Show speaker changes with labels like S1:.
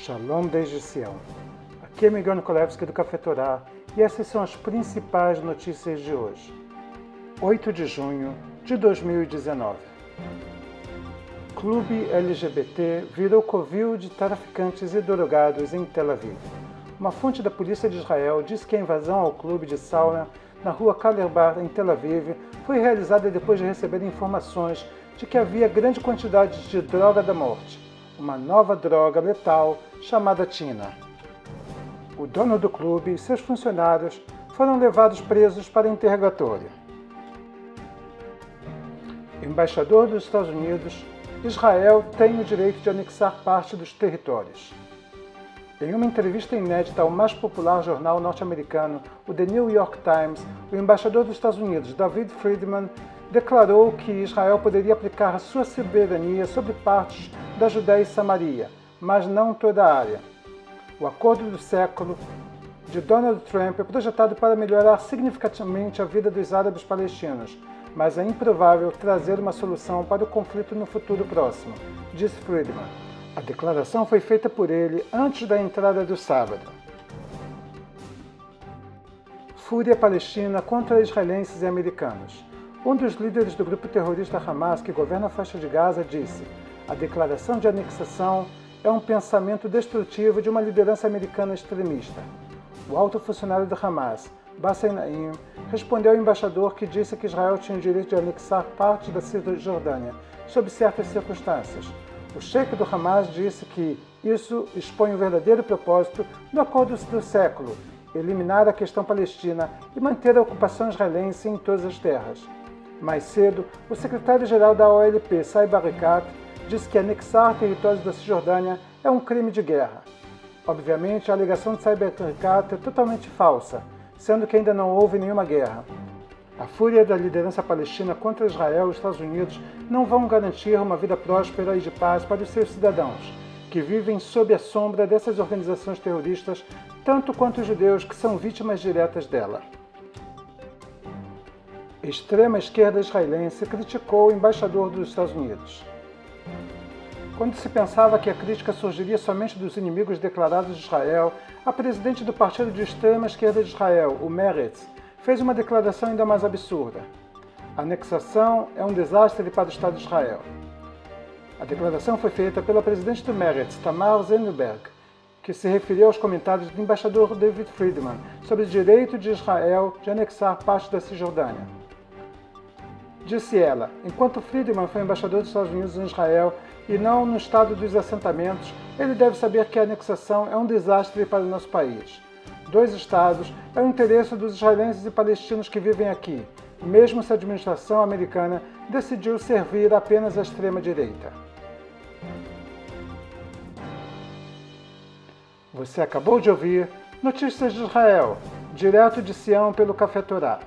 S1: Shalom desde Sião. Aqui é Miguel Nikolevski do Café Torá e essas são as principais notícias de hoje. 8 de junho de 2019. Clube LGBT virou covil de traficantes e drogados em Tel Aviv. Uma fonte da polícia de Israel diz que a invasão ao clube de sauna na rua Kalebar, em Tel Aviv, foi realizada depois de receber informações de que havia grande quantidade de droga da morte, uma nova droga letal chamada Tina. O dono do clube e seus funcionários foram levados presos para interrogatório. Embaixador dos Estados Unidos, Israel tem o direito de anexar parte dos territórios. Em uma entrevista inédita ao mais popular jornal norte-americano, o The New York Times, o embaixador dos Estados Unidos, David Friedman, declarou que Israel poderia aplicar sua soberania sobre partes da Judéia e Samaria, mas não toda a área. O acordo do século de Donald Trump é projetado para melhorar significativamente a vida dos árabes palestinos, mas é improvável trazer uma solução para o conflito no futuro próximo, disse Friedman. A declaração foi feita por ele antes da entrada do sábado. Fúria palestina contra israelenses e americanos. Um dos líderes do grupo terrorista Hamas, que governa a faixa de Gaza, disse: a declaração de anexação é um pensamento destrutivo de uma liderança americana extremista. O alto funcionário do Hamas, Bassem Naim, respondeu ao embaixador que disse que Israel tinha o direito de anexar parte da Cisjordânia, sob certas circunstâncias. O chefe do Hamas disse que isso expõe o verdadeiro propósito do acordo do século, eliminar a questão palestina e manter a ocupação israelense em todas as terras. Mais cedo, o secretário-geral da OLP, Saib Erekat, disse que anexar territórios da Cisjordânia é um crime de guerra. Obviamente, a alegação de Saib Erekat é totalmente falsa, sendo que ainda não houve nenhuma guerra. A fúria da liderança palestina contra Israel e os Estados Unidos não vão garantir uma vida próspera e de paz para os seus cidadãos, que vivem sob a sombra dessas organizações terroristas, tanto quanto os judeus que são vítimas diretas dela. Extrema-esquerda israelense criticou o embaixador dos Estados Unidos. Quando se pensava que a crítica surgiria somente dos inimigos declarados de Israel, a presidente do partido de extrema-esquerda de Israel, o Meretz, fez uma declaração ainda mais absurda. A anexação é um desastre para o Estado de Israel. A declaração foi feita pela presidente do Meretz, Tamar Zandberg, que se referiu aos comentários do embaixador David Friedman sobre o direito de Israel de anexar parte da Cisjordânia. Disse ela: enquanto Friedman foi embaixador dos Estados Unidos em Israel e não no estado dos assentamentos, ele deve saber que a anexação é um desastre para o nosso país. 2 estados é o interesse dos israelenses e palestinos que vivem aqui, mesmo se a administração americana decidiu servir apenas a extrema-direita. Você acabou de ouvir Notícias de Israel, direto de Sião pelo Café Torá.